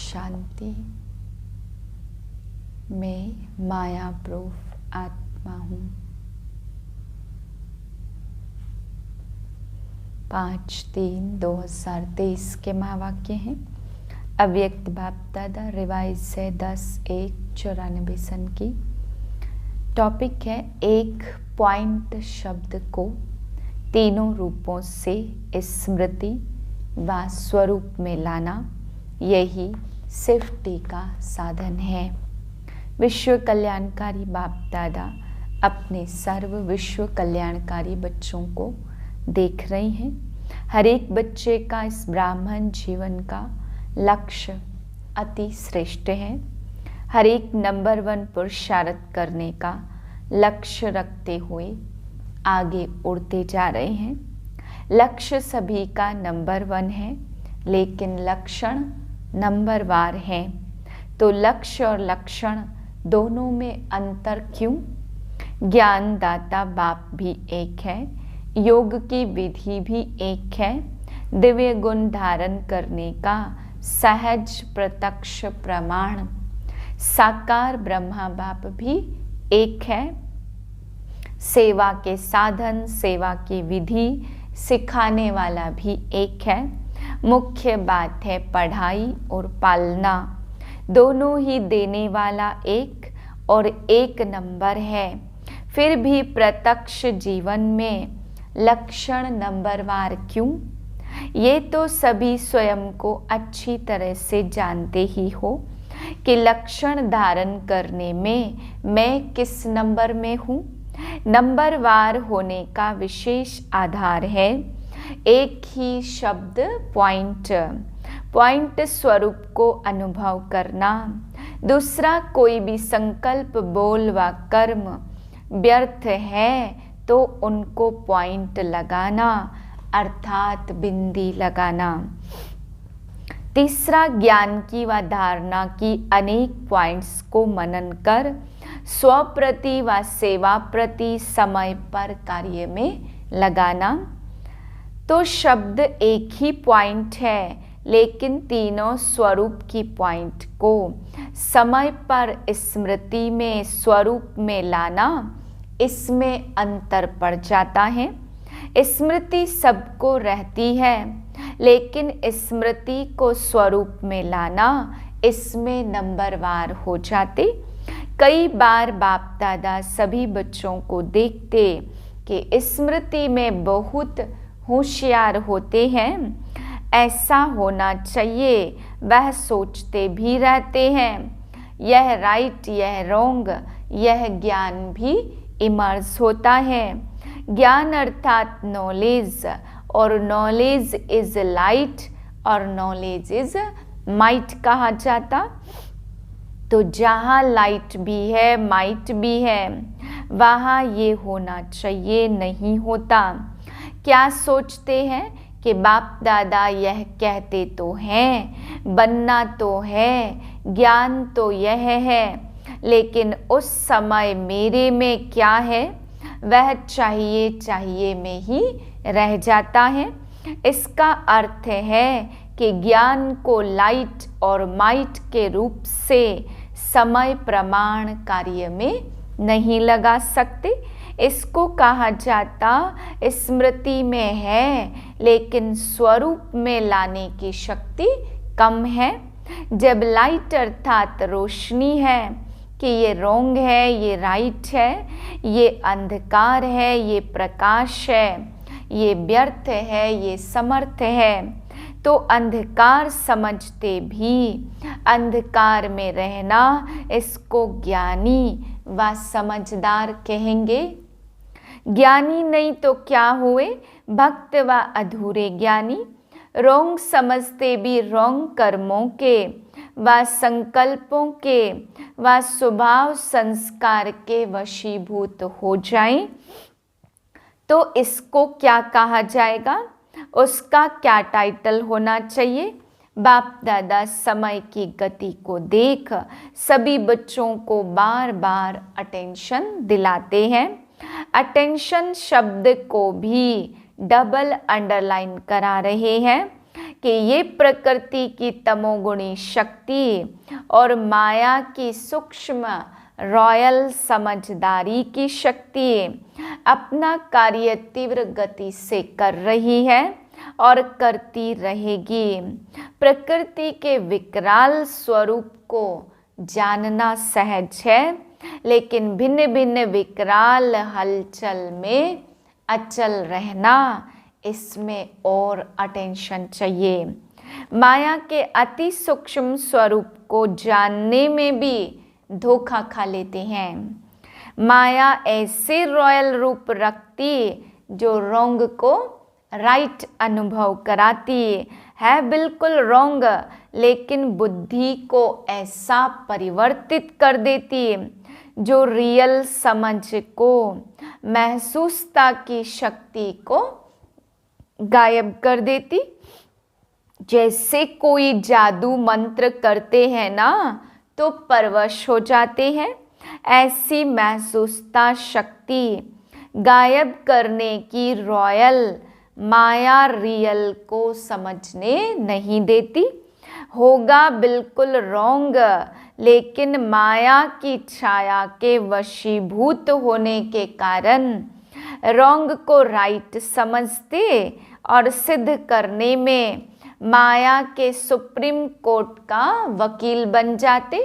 शांति। मैं माया प्रूफ आत्मा हूँ। 5/3/2023 के महावाक्य हैं। अव्यक्त बाप दादा रिवाइज से 10/1/94 सन की। टॉपिक है एक पॉइंट शब्द को तीनों रूपों से स्मृति व स्वरूप में लाना, यही सेफ्टी का साधन है। विश्व कल्याणकारी बाप दादा अपने सर्व विश्व कल्याणकारी बच्चों को देख रहे हैं। हर एक बच्चे का इस ब्राह्मण जीवन का लक्ष्य अति श्रेष्ठ है। हर एक नंबर 1 पुरुषार्थ करने का लक्ष्य रखते हुए आगे उड़ते जा रहे हैं। लक्ष्य सभी का नंबर 1 है, लेकिन लक्षण नंबरवार हैं। तो लक्ष्य और लक्षण दोनों में अंतर क्यों? ज्ञानदाता बाप भी एक है, योग की विधि भी एक है, दिव्य गुण धारण करने का सहज प्रत्यक्ष प्रमाण साकार ब्रह्मा बाप भी एक है। सेवा के साधन, सेवा की विधि सिखाने वाला भी एक है। मुख्य बात है पढ़ाई और पालना, दोनों ही देने वाला एक और एक नंबर है। फिर भी प्रत्यक्ष जीवन में लक्षण नंबरवार क्यों? ये तो सभी स्वयं को अच्छी तरह से जानते ही हो कि लक्षण धारण करने में मैं किस नंबर में हूँ। नंबरवार होने का विशेष आधार है एक ही शब्द पॉइंट स्वरूप को अनुभव करना। दूसरा कोई भी संकल्प, बोल व कर्म व्यर्थ है तो उनको पॉइंट लगाना अर्थात बिंदी लगाना। तीसरा ज्ञान की व धारणा की अनेक पॉइंट्स को मनन कर स्वप्रति व सेवा प्रति समय पर कार्य में लगाना। तो शब्द एक ही पॉइंट है, लेकिन तीनों स्वरूप की पॉइंट को समय पर स्मृति में स्वरूप में लाना, इसमें अंतर पड़ जाता है। स्मृति सबको रहती है, लेकिन स्मृति को स्वरूप में लाना, इसमें नंबरवार हो जाते। कई बार बाप दादा सभी बच्चों को देखते कि स्मृति में बहुत होशियार होते हैं, ऐसा होना चाहिए, वह सोचते भी रहते हैं। यह राइट, यह रॉन्ग, यह ज्ञान भी इमर्ज होता है। ज्ञान अर्थात नॉलेज, और नॉलेज इज लाइट और नॉलेज इज माइट कहा जाता। तो जहाँ लाइट भी है, माइट भी है, वहाँ ये होना चाहिए, नहीं होता। क्या सोचते हैं कि बाप दादा यह कहते तो हैं, बनना तो है, ज्ञान तो यह है, लेकिन उस समय मेरे में क्या है, वह चाहिए में ही रह जाता है। इसका अर्थ है कि ज्ञान को लाइट और माइट के रूप से समय प्रमाण कार्य में नहीं लगा सकते। इसको कहा जाता स्मृति में है, लेकिन स्वरूप में लाने की शक्ति कम है। जब लाइट अर्थात रोशनी है कि ये रॉन्ग है, ये राइट है, ये अंधकार है, ये प्रकाश है, ये व्यर्थ है, ये समर्थ है, तो अंधकार समझते भी अंधकार में रहना, इसको ज्ञानी व समझदार कहेंगे। ज्ञानी नहीं तो क्या हुए, भक्त व अधूरे ज्ञानी। रोंग समझते भी रोंग कर्मों के व संकल्पों के व स्वभाव संस्कार के वशीभूत हो जाएं, तो इसको क्या कहा जाएगा, उसका क्या टाइटल होना चाहिए? बाप दादा समय की गति को देख सभी बच्चों को बार बार अटेंशन दिलाते हैं। अटेंशन शब्द को भी डबल अंडरलाइन करा रहे हैं कि ये प्रकृति की तमोगुणी शक्ति और माया की सूक्ष्म रॉयल समझदारी की शक्ति अपना कार्य तीव्र गति से कर रही है और करती रहेगी। प्रकृति के विकराल स्वरूप को जानना सहज है, लेकिन भिन्न भिन्न विकराल हलचल में अचल रहना, इसमें और अटेंशन चाहिए। माया के अति सूक्ष्म स्वरूप को जानने में भी धोखा खा लेते हैं। माया ऐसे रॉयल रूप रखती जो रॉन्ग को राइट अनुभव कराती है, बिल्कुल रॉन्ग, लेकिन बुद्धि को ऐसा परिवर्तित कर देती जो रियल समझ को, महसूसता की शक्ति को गायब कर देती। जैसे कोई जादू मंत्र करते हैं ना तो परवश हो जाते हैं, ऐसी महसूसता शक्ति गायब करने की रॉयल माया रियल को समझने नहीं देती। होगा बिल्कुल रॉन्ग, लेकिन माया की छाया के वशीभूत होने के कारण रॉन्ग को राइट समझते और सिद्ध करने में माया के सुप्रीम कोर्ट का वकील बन जाते।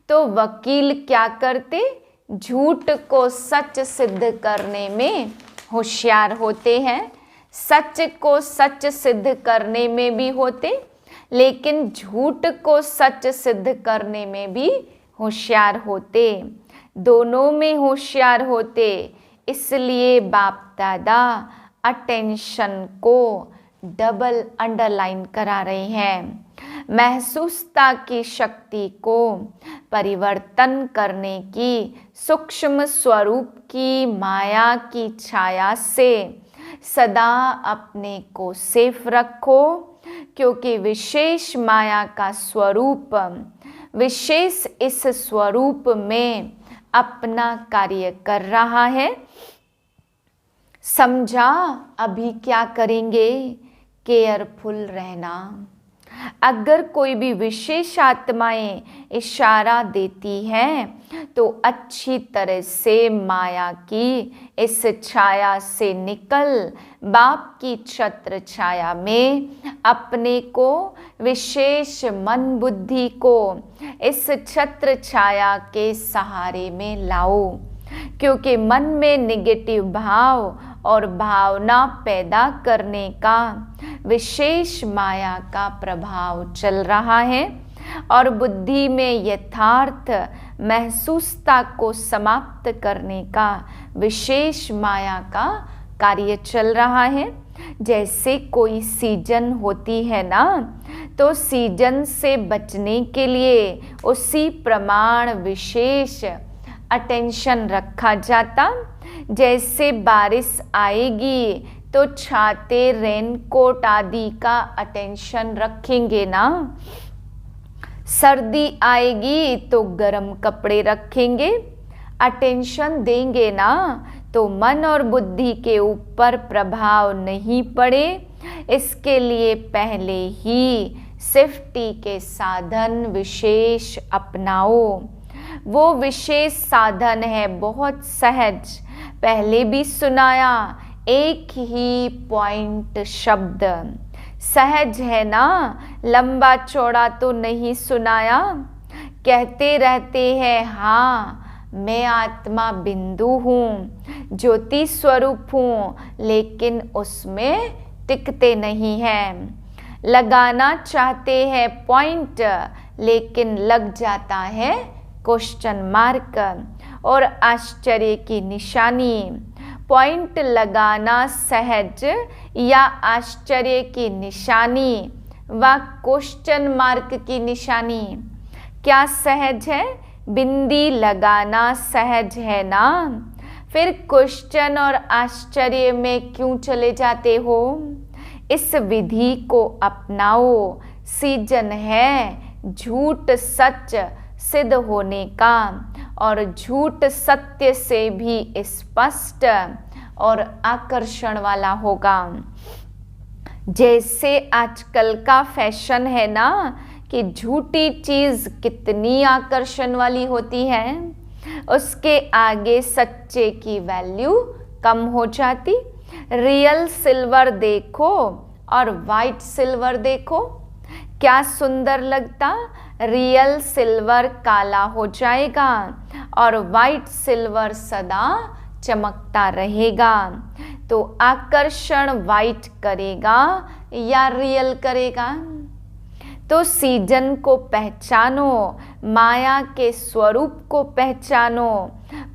तो वकील क्या करते? झूठ को सच सिद्ध करने में होशियार होते हैं, सच को सच सिद्ध करने में भी होते, लेकिन झूठ को सच सिद्ध करने में भी होशियार होते, दोनों में होशियार होते। इसलिए बाप दादा अटेंशन को डबल अंडरलाइन करा रहे हैं। महसूसता की शक्ति को परिवर्तन करने की सूक्ष्म स्वरूप की माया की छाया से सदा अपने को सेफ रखो, क्योंकि विशेष माया का स्वरूप विशेष इस स्वरूप में अपना कार्य कर रहा है। समझा? अभी क्या करेंगे? केयरफुल रहना। अगर कोई भी विशेष आत्माएं इशारा देती हैं तो अच्छी तरह से माया की इस छाया से निकल बाप की छत्र छाया में अपने को विशेष मन बुद्धि को इस छत्र छाया के सहारे में लाओ, क्योंकि मन में नेगेटिव भाव और भावना पैदा करने का विशेष माया का प्रभाव चल रहा है और बुद्धि में यथार्थ महसूसता को समाप्त करने का विशेष माया का कार्य चल रहा है। जैसे कोई सीजन होती है ना, तो सीजन से बचने के लिए उसी प्रमाण विशेष अटेंशन रखा जाता। जैसे बारिश आएगी तो छाते, रेनकोट आदि का अटेंशन रखेंगे ना, सर्दी आएगी तो गर्म कपड़े रखेंगे, अटेंशन देंगे ना, तो मन और बुद्धि के ऊपर प्रभाव नहीं पड़े, इसके लिए पहले ही सेफ्टी के साधन विशेष अपनाओ। वो विशेष साधन है बहुत सहज, पहले भी सुनाया, एक ही पॉइंट शब्द, सहज है ना, लंबा चौड़ा तो नहीं सुनाया। कहते रहते हैं हाँ मैं आत्मा बिंदु हूँ, ज्योति स्वरूप हूँ, लेकिन उसमें टिकते नहीं हैं। लगाना चाहते हैं पॉइंट, लेकिन लग जाता है क्वेश्चन मार्क और आश्चर्य की निशानी। पॉइंट लगाना सहज या आश्चर्य की निशानी व क्वेश्चन मार्क की निशानी? क्या सहज है? बिंदी लगाना सहज है ना, फिर क्वेश्चन और आश्चर्य में क्यों चले जाते हो? इस विधि को अपनाओ। सीजन है झूठ सच सिद्ध होने का और झूठ सत्य से भी स्पष्ट और आकर्षण वाला होगा। जैसे आजकल का फैशन है ना कि झूठी चीज कितनी आकर्षण वाली होती है, उसके आगे सच्चे की वैल्यू कम हो जाती। रियल सिल्वर देखो और वाइट सिल्वर देखो, क्या सुंदर लगता। रियल सिल्वर काला हो जाएगा और वाइट सिल्वर सदा चमकता रहेगा। तो आकर्षण वाइट करेगा या रियल करेगा। तो सीजन को पहचानो, माया के स्वरूप को पहचानो,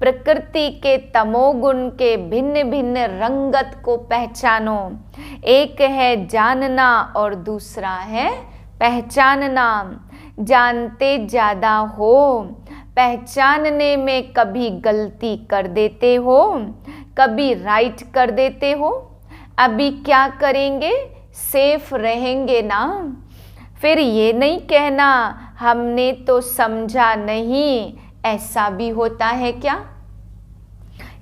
प्रकृति के तमोगुण के भिन्न भिन्न रंगत को पहचानो। एक है जानना और दूसरा है पहचानना। जानते ज्यादा हो, पहचानने में कभी गलती कर देते हो, कभी राइट कर देते हो। अभी क्या करेंगे, सेफ रहेंगे ना। फिर ये नहीं कहना हमने तो समझा नहीं, ऐसा भी होता है क्या।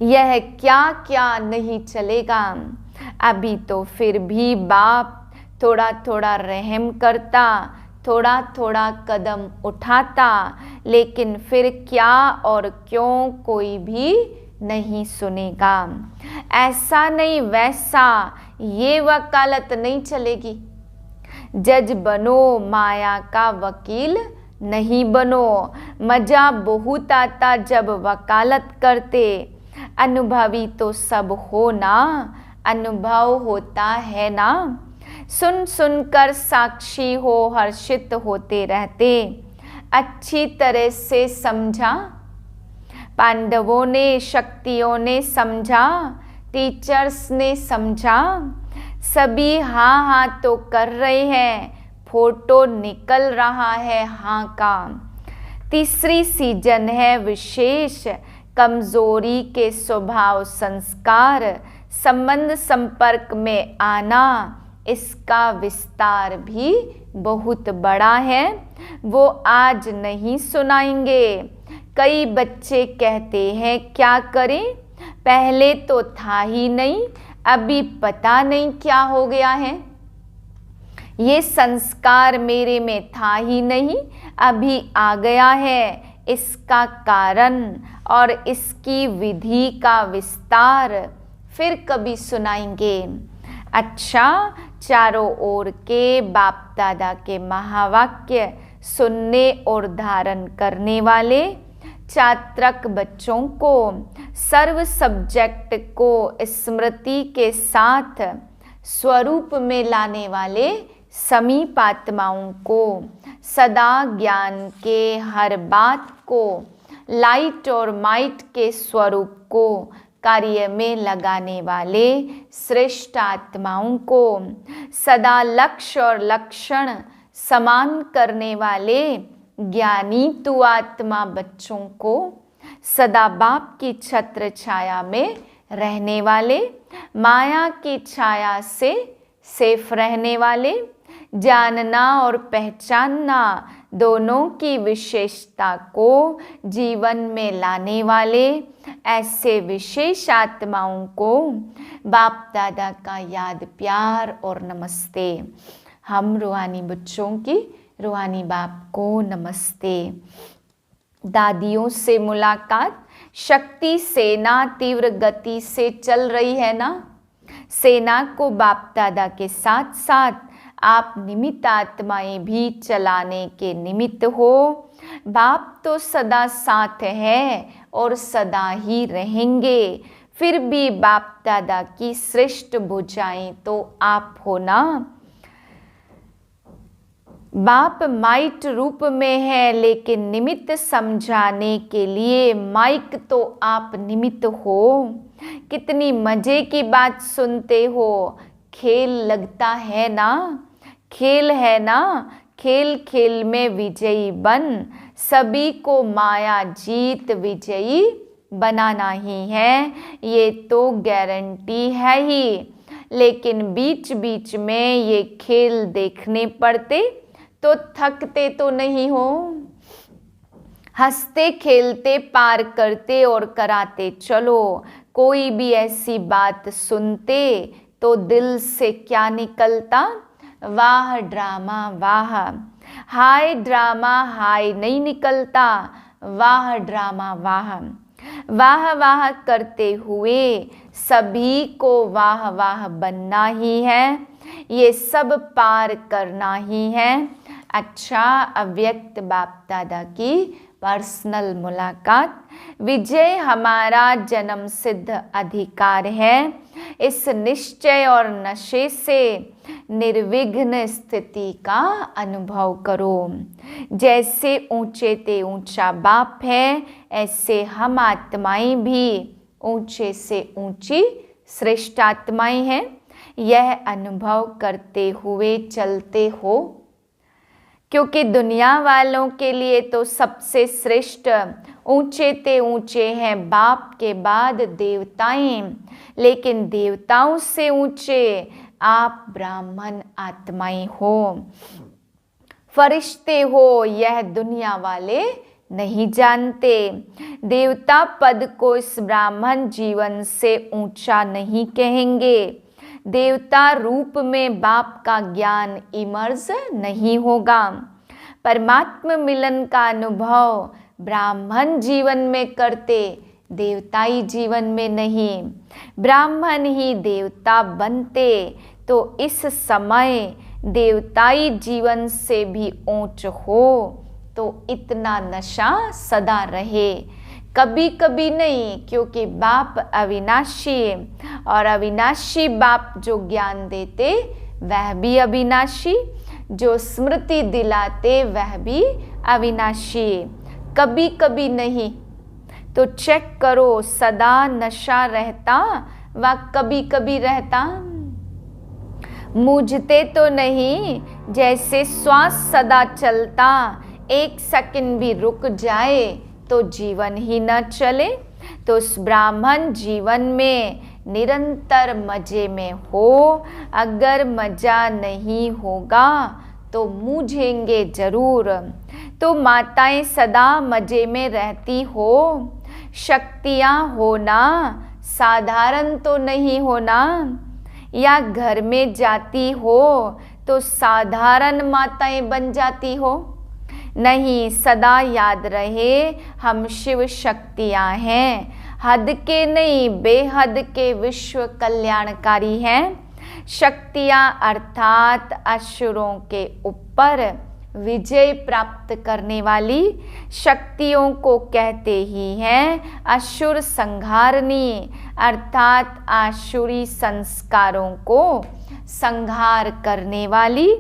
यह क्या क्या नहीं चलेगा। अभी तो फिर भी बाप थोड़ा थोड़ा रहम करता, थोड़ा थोड़ा कदम उठाता, लेकिन फिर क्या और क्यों कोई भी नहीं सुनेगा। ऐसा नहीं वैसा, ये वकालत नहीं चलेगी। जज बनो, माया का वकील नहीं बनो। मजा बहुत आता जब वकालत करते। अनुभवी तो सब हो ना, अनुभव होता है ना। सुन सुनकर साक्षी हो, हर्षित होते रहते। अच्छी तरह से समझा, पांडवों ने, शक्तियों ने समझा, टीचर्स ने समझा। सभी हाँ हाँ तो कर रहे हैं, फोटो निकल रहा है हाँ का। तीसरी सीजन है विशेष, कमजोरी के स्वभाव संस्कार, संबंध संपर्क में आना। इसका विस्तार भी बहुत बड़ा है, वो आज नहीं सुनाएंगे। कई बच्चे कहते हैं क्या करें, पहले तो था ही नहीं, अभी पता नहीं क्या हो गया है। ये संस्कार मेरे में था ही नहीं, अभी आ गया है। इसका कारण और इसकी विधि का विस्तार फिर कभी सुनाएंगे। अच्छा, चारों ओर के बाप दादा के महावाक्य सुनने और धारण करने वाले छात्रक बच्चों को, सर्व सब्जेक्ट को स्मृति के साथ स्वरूप में लाने वाले समीप आत्माओं को, सदा ज्ञान के हर बात को, लाइट और माइट के स्वरूप को कार्य में लगाने वाले श्रेष्ठ आत्माओं को, सदा लक्ष्य और लक्षण समान करने वाले ज्ञानी तु आत्मा बच्चों को, सदा बाप की छत्र छाया में रहने वाले, माया की छाया से सेफ रहने वाले, जानना और पहचानना दोनों की विशेषता को जीवन में लाने वाले ऐसे विशेष आत्माओं को बाप दादा का याद, प्यार और नमस्ते। हम रूहानी बच्चों की रूहानी बाप को नमस्ते। दादियों से मुलाकात, शक्ति सेना तीव्र गति से चल रही है ना। सेना को बाप दादा के साथ साथ आप निमित्त आत्माएं भी चलाने के निमित्त हो। बाप तो सदा साथ है और सदा ही रहेंगे, फिर भी बाप दादा की श्रेष्ठ भुजाएं तो आप हो ना। बाप माइट रूप में है, लेकिन निमित्त समझाने के लिए माइक तो आप निमित्त हो। कितनी मजे की बात सुनते हो, खेल लगता है ना, खेल है ना। खेल खेल में विजयी बन, सभी को माया जीत विजयी बनाना ही है, ये तो गारंटी है ही। लेकिन बीच बीच में ये खेल देखने पड़ते तो थकते तो नहीं हो। हंसते खेलते पार करते और कराते चलो। कोई भी ऐसी बात सुनते तो दिल से क्या निकलता, वाह ड्रामा वाह। हाय ड्रामा हाय नहीं निकलता, वाह ड्रामा वाह। वाह वाह करते हुए सभी को वाह वाह बनना ही है, ये सब पार करना ही है। अच्छा, अव्यक्त बाप दादा की पर्सनल मुलाकात। विजय हमारा जन्म सिद्ध अधिकार है। इस निश्चय और नशे से निर्विघ्न स्थिति का अनुभव करो। जैसे ऊंचे ते ऊंचा बाप है, ऐसे हम आत्माएं भी ऊंचे से ऊंची श्रेष्ठ आत्माएं हैं। यह अनुभव करते हुए चलते हो, क्योंकि दुनिया वालों के लिए तो सबसे श्रेष्ठ ऊंचे ते ऊंचे हैं बाप के बाद देवताएं, लेकिन देवताओं से ऊंचे आप ब्राह्मण आत्माएं हो, फरिश्ते हो। यह दुनिया वाले नहीं जानते। देवता पद को इस ब्राह्मण जीवन से ऊंचा नहीं कहेंगे। देवता रूप में बाप का ज्ञान इमर्ज नहीं होगा। परमात्मा मिलन का अनुभव ब्राह्मण जीवन में करते, देवताई जीवन में नहीं। ब्राह्मण ही देवता बनते तो इस समय देवताई जीवन से भी ऊंच हो, तो इतना नशा सदा रहे, कभी कभी नहीं, क्योंकि बाप अविनाशी और अविनाशी बाप जो ज्ञान देते वह भी अविनाशी, जो स्मृति दिलाते वह भी अविनाशी, कभी कभी नहीं। तो चेक करो, सदा नशा रहता व कभी कभी रहता। मूझते तो नहीं, जैसे श्वास सदा चलता, एक सेकंड भी रुक जाए तो जीवन ही न चले। तो उस ब्राह्मण जीवन में निरंतर मजे में हो। अगर मजा नहीं होगा तो मूझेंगे जरूर। तो माताएं सदा मजे में रहती हो। शक्तियां होना साधारण तो नहीं होना, या घर में जाती हो तो साधारण माताएं बन जाती हो, नहीं। सदा याद रहे हम शिव शक्तियां हैं, हद के नहीं बेहद के विश्व कल्याणकारी हैं। शक्तियां अर्थात असुरों के ऊपर विजय प्राप्त करने वाली शक्तियों को कहते ही हैं असुर संहारनी, अर्थात आसुरी संस्कारों को संहार करने वाली।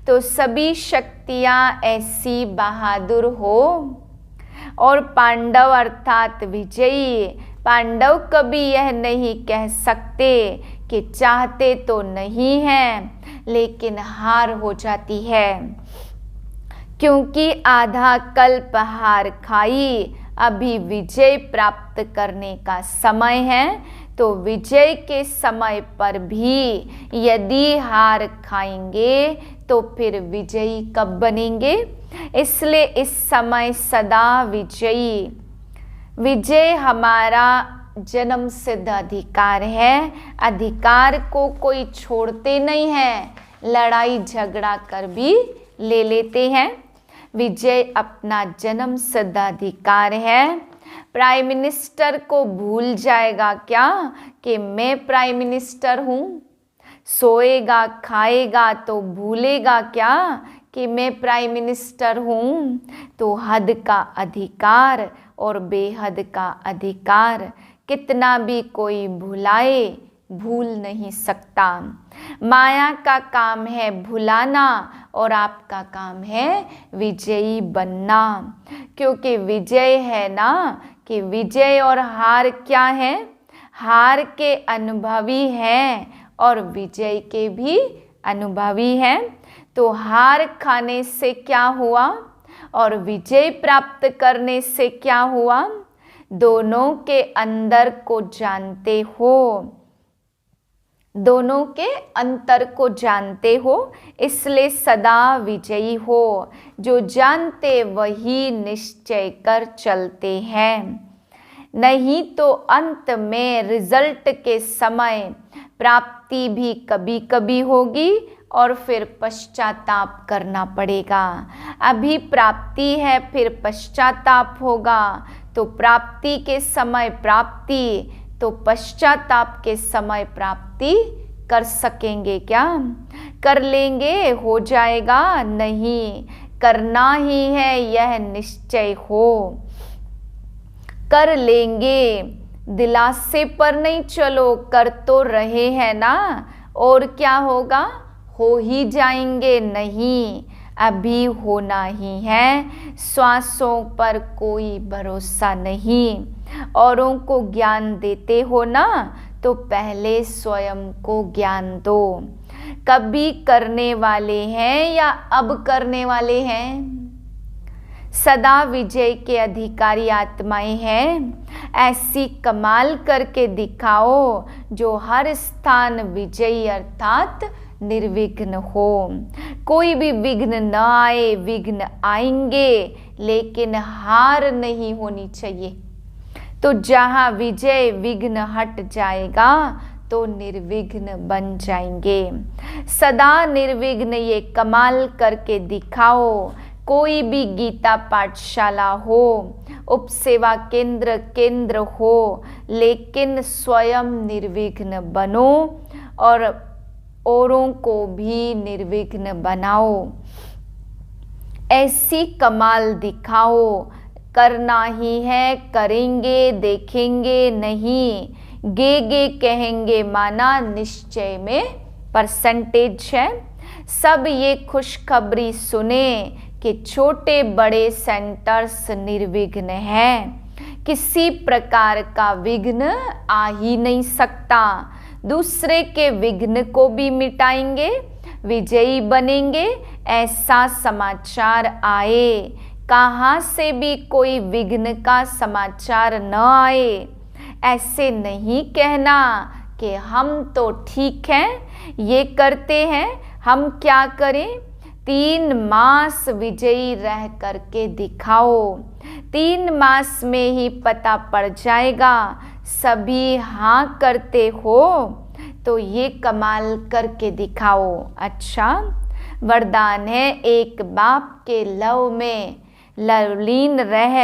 तो सभी शक्तियां ऐसी बहादुर हो। और पांडव अर्थात विजयी, पांडव कभी यह नहीं कह सकते कि चाहते तो नहीं हैं, लेकिन हार हो जाती है, क्योंकि आधा कल्प हार खाई, अभी विजय प्राप्त करने का समय है। तो विजय के समय पर भी यदि हार खाएंगे तो फिर विजयी कब बनेंगे। इसलिए इस समय सदा विजयी। विजय हमारा जन्म सिद्ध अधिकार है। अधिकार को कोई छोड़ते नहीं है, लड़ाई झगड़ा कर भी ले लेते हैं। विजय अपना जन्म सिद्ध अधिकार है। प्राइम मिनिस्टर को भूल जाएगा क्या कि मैं प्राइम मिनिस्टर हूँ। सोएगा खाएगा तो भूलेगा क्या कि मैं प्राइम मिनिस्टर हूँ। तो हद का अधिकार और बेहद का अधिकार कितना भी कोई भुलाए, भूल नहीं सकता। माया का काम है भुलाना और आपका काम है विजयी बनना। क्योंकि विजय है ना, कि विजय और हार क्या है, हार के अनुभवी हैं और विजय के भी अनुभवी हैं। तो हार खाने से क्या हुआ और विजय प्राप्त करने से क्या हुआ, दोनों के अंदर को जानते हो, दोनों के अंतर को जानते हो, इसलिए सदा विजयी हो। जो जानते वही निश्चय कर चलते हैं, नहीं तो अंत में रिजल्ट के समय प्राप्त प्राप्ति भी कभी कभी होगी और फिर पश्चाताप करना पड़ेगा। अभी प्राप्ति है, फिर पश्चाताप होगा, तो प्राप्ति के समय प्राप्ति, तो पश्चाताप के समय प्राप्ति कर सकेंगे क्या? कर लेंगे? हो जाएगा? नहीं, करना ही है, यह निश्चय हो। कर लेंगे, दिलासे पर नहीं चलो, कर तो रहे हैं ना, और क्या होगा? हो ही जाएंगे? नहीं, अभी होना ही है। श्वासों पर कोई भरोसा नहीं। औरों को ज्ञान देते हो ना, तो पहले स्वयं को ज्ञान दो। कभी करने वाले हैं या अब करने वाले हैं? सदा विजय के अधिकारी आत्माएं हैं। ऐसी कमाल करके दिखाओ जो हर स्थान विजयी अर्थात निर्विघ्न हो। कोई भी विघ्न न आए, विघ्न आएंगे लेकिन हार नहीं होनी चाहिए। तो जहाँ विजय विघ्न हट जाएगा तो निर्विघ्न बन जाएंगे। सदा निर्विघ्न ये कमाल करके दिखाओ। कोई भी गीता पाठशाला हो, उपसेवा केंद्र हो, लेकिन स्वयं निर्विघ्न बनो और औरों को भी निर्विघ्न बनाओ। ऐसी कमाल दिखाओ। करना ही है, करेंगे, देखेंगे नहीं, गे कहेंगे माना निश्चय में परसेंटेज है। सब ये खुशखबरी सुने कि छोटे बड़े सेंटर्स निर्विघ्न हैं। किसी प्रकार का विघ्न आ ही नहीं सकता। दूसरे के विघ्न को भी मिटाएंगे, विजयी बनेंगे, ऐसा समाचार आए। कहाँ से भी कोई विघ्न का समाचार न आए। ऐसे नहीं कहना कि हम तो ठीक हैं, ये करते हैं, हम क्या करें। 3 मास विजयी रह करके दिखाओ। 3 मास में ही पता पड़ जाएगा। सभी हाँ करते हो तो ये कमाल करके दिखाओ। अच्छा, वरदान है एक बाप के लव में लवलीन रह,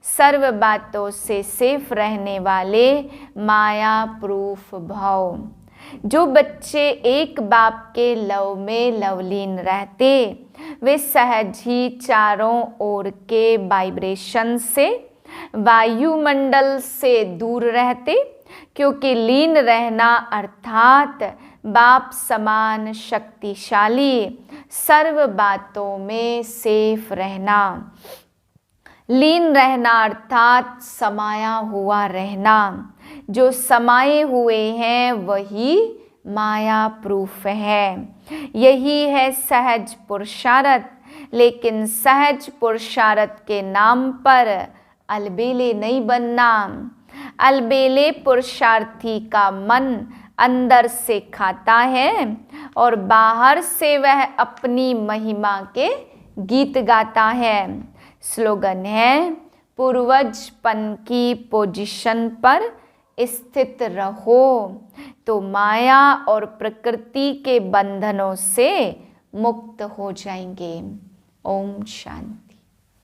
सर्व बातों से सेफ रहने वाले माया प्रूफ भव। जो बच्चे एक बाप के लव में लवलीन रहते, वे सहज ही चारों ओर के वाइब्रेशन से, वायुमंडल से दूर रहते, क्योंकि लीन रहना अर्थात बाप समान शक्तिशाली, सर्व बातों में सेफ रहना। लीन रहना अर्थात समाया हुआ रहना। जो समाये हुए हैं वही माया प्रूफ है। यही है सहज पुरुषार्थ। लेकिन सहज पुरुषार्थ के नाम पर अलबेले नहीं बनना। अलबेले पुरुषार्थी का मन अंदर से खाता है और बाहर से वह अपनी महिमा के गीत गाता है। स्लोगन है, पूर्वजपन की पोजीशन पर स्थित रहो तो माया और प्रकृति के बंधनों से मुक्त हो जाएंगे। ओम शांति।